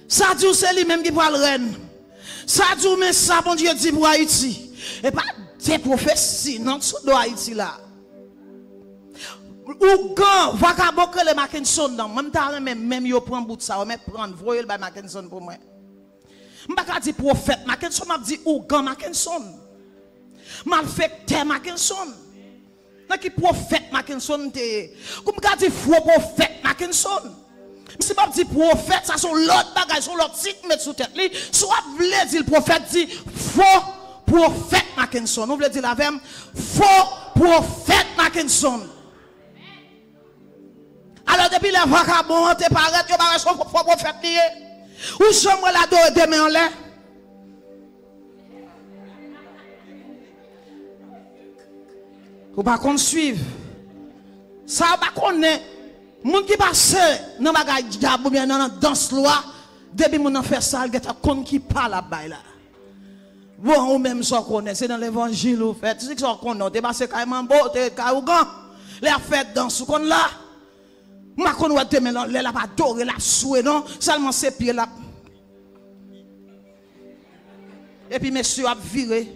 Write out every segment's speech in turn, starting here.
Ça dit c'est lui-même qui parle reine. Ça dit mais ça bon Dieu dit pour Haïti. Et pas des prophéties non sous Haïti là. Ou quand vagabond que le Mackinson dans même yo prend bout de ça mais prendre voyer le Mackinson pour moi. M'pa dire prophète Mackinson m'a dit ou quand Mackinson. Malfecteur Mackinson. N'a qui prophète Mackinson te comme ka dit faux prophète Mackinson. Si pas dit prophète ça sont l'autre bagage sont l'autre titre mettre sous tête li soit vle dire le prophète dit faux prophète Mackinson. Nous voulons dire la même faux prophète Mackinson. Alors depuis les vagabonds te paraît que pas son faux prophète lié. Ou sommes la dos de main en l'air. Ou pas qu'on suive. Ça pas connaît. Moun qui passe dans bagay diable ou bien dans danse loi depuis moun en fait ça il geta kon qui parle là-bas là. Bon ou même ça connaît c'est dans l'évangile ou fait c'est que ça connaît te passé carrément beau te kaougan les fête danse kon là. Ma kon ou te men là pas doré la soué non seulement ses pieds là. Et puis monsieur a viré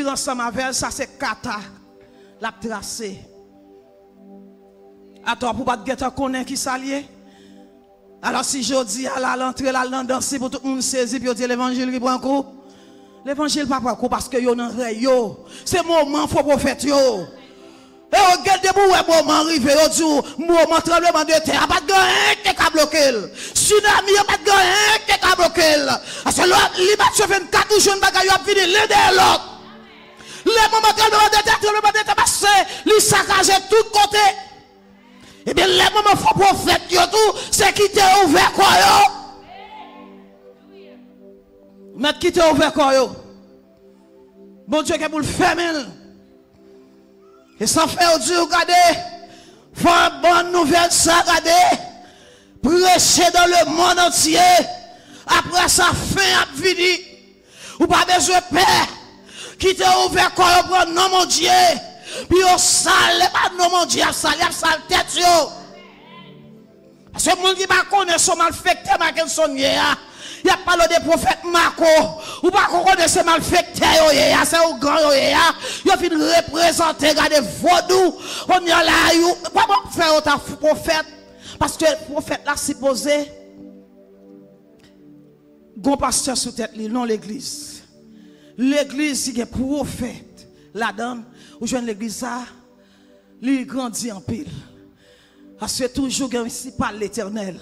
ensemble avec ça c'est kata la tracé. Attends pour pas te connaître qui s'allier. Alors si je dis à l'entrée là danser pour tout le monde saisir puis dire l'évangile qui prend coup. L'évangile pas prend coup parce que yo nan rey yo. C'est moment faux prophète yo. Et regarde pour moment arrivé yo dit moment tremblement de terre pas de gain qui ka bloquer. Tsunami pas de gain qui ka bloquer. Parce que l'image 24 ou jeune bagaille a fini l'un de l'autre. Les moments tremblement de terre passé, li saccagé tout côté. Et bien, les moments faux prophètes, c'est qui t'a ouvert quoi yo? Mettre qui t'a ouvert quoi yo? Bon Dieu, qui pour le fermer. Et ça fait au Dieu, regardez, faut une bonne nouvelle, ça, regardez, prêcher dans le monde entier. Après ça, fin à fini. Ou pas besoin de paix. Qui t'a ouvert quoi yo, prendre non, mon Dieu. Puis au sale, pas non mon Dieu, sale tête yo. Parce que monde qui pas connaît son malfecteur Mackinson ya. Il a parlé des prophètes Marco. Ou pas connaît ce malfecteur yo ya, c'est au grand yo ya. Il fin représenter regarder vaudou. On y a là yo. Pas bon faire autant prophète parce que le prophète là supposé gon pasteur sous tête li non l'église. L'église c'est que prophète là-dedans. Ou joindre l'église ça, lui grandit en pile. Parce que toujours ici par l'Éternel.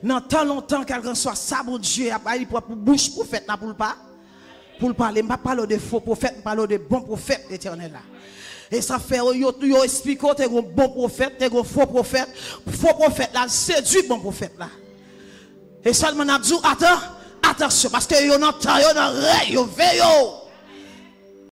Dans tant longtemps quelqu'un soit ça bon Dieu a pas pour bouche prophète là pour parler, pas parler de faux prophètes, parler de bons prophètes l'Éternel là. Et ça fait yo explique t'es un bon prophète, t'es un faux prophète là séduit bon prophète là. Et seulement n'a dit attention parce que yo dans temps yo dans rey yo veille yo.